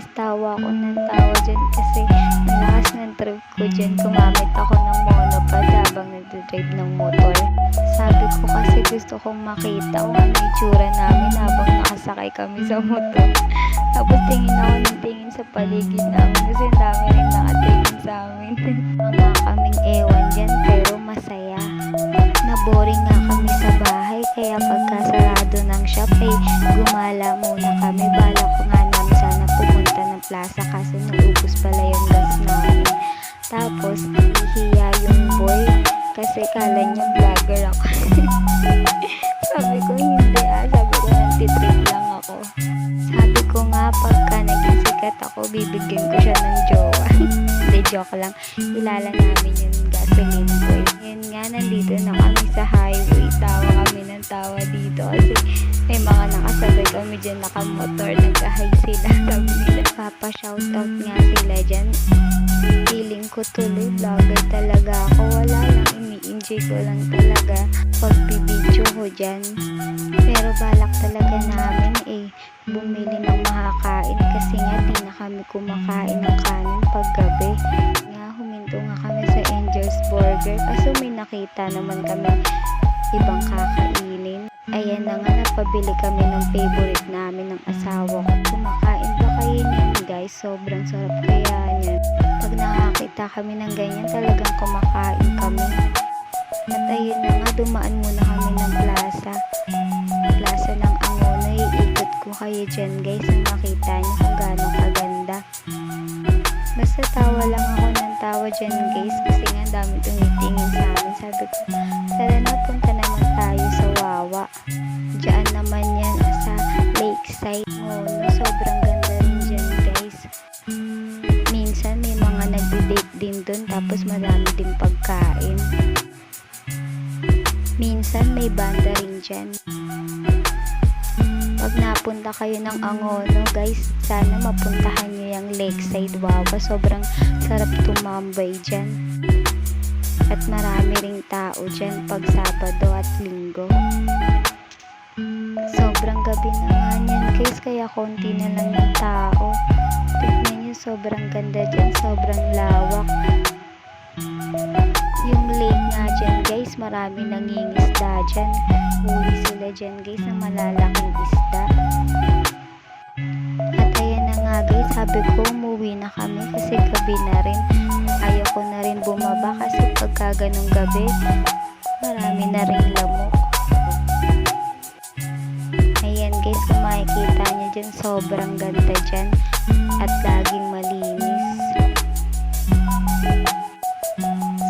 guys, tawa ako ng tawa dyan kasi ang lakas ng trip ko dyan. Gumamit ako ng monopod habang nagdadrive ng motor. Sabi ko kasi gusto kong makita kung ano yung itsura namin habang nakasakay kami sa motor. Tapos tingin ako ng tingin sa paligid namin kasi ang dami rin nakatingin sa amin. Mga kaming ewan dyan pero masaya. Naboring nga kami sa bahay kaya pagkasarado ng shop ay gumala muna kami. Balak ko nga namin sana pumunta ng plaza kasi naubos pala yung gas namin. Tapos hihiya yung boy kasi kala niya vlogger ako. Sabi ko hindi sabi ko nagtitrip lang ako. Sabi ko nga pagka naging sikat ako bibigyan ko siya ng jowa. Hindi, joke lang. Ilala namin yung gasoline boy. Yun nga, nandito na kami sa highway. Tawa kami ng tawa dito kasi may mga nakasabay kami dyan nakamotor. Nagkahay sila. Sabi nila, papa shoutout nga sila dyan. Feeling ko tuloy vlogger talaga ako. Wala lang, ini-enjoy ko lang talaga pagbibidyo ko dyan. Pero balak talaga namin bumili ng makakain kasi nga di na kami kumakain ng kanin paggabi. Nga huminto nga kami sa Angel's Burger kasi may nakita naman kami ibang kakainin. Ayan na nga, napabili kami ng favorite namin ng asawa ko. Kumakain ba kayo niyan guys? Sobrang sarap kaya niyan. Pag nakakita kami ng ganyan talagang kumakain kami. At ayun na nga, dumaan muna kami ng plaza ng Angono. Iikot ko kayo dyan guys na makita niyo kung gaano kaganda. Basta tawa lang ako ng tawa dyan guys kasi nga dami tumitingin sa amin. Sabi ko, tara na, punta naman tayo sa Wawa. Diyan naman yan sa Lakeside. Sobrang ganda rin dyan guys. Minsan may mga nagdi-date din dun tapos marami din pagkain. Minsan may banda rin dyan. Pag napunta kayo ng Angono guys, sana mapuntahan nyo yung Lakeside Wawa. Sobrang sarap tumambay dyan. At marami ring tao dyan pag Sabado at Linggo. Sobrang gabi naman yan guys, kaya konti na lang yung tao. Tignan nyo, sobrang ganda dyan, sobrang lawak. Yung lake nga dyan guys, marami nangingisda dyan. Huli sila dyan guys ng malalaking isda. At ayan na nga guys, sabi ko umuwi na kami kasi gabi na rin. Ayaw ko na rin bumaba kasi pagka ganong gabi marami na rin lamok. Ayan guys, kung makikita nyo dyan, sobrang ganda dyan at laging malinis.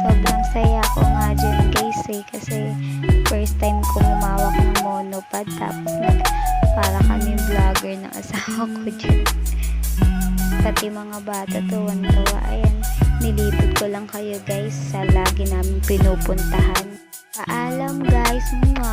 Sobrang saya ko nga dyan guys kasi first time ko humawak ng monopod tapos para kami vlogger ng asawa ko dyan. Pati mga bata tuwan-tuwa. Ayan, nilipot ko lang kayo guys sa lagi namin pinupuntahan. Paalam guys, mga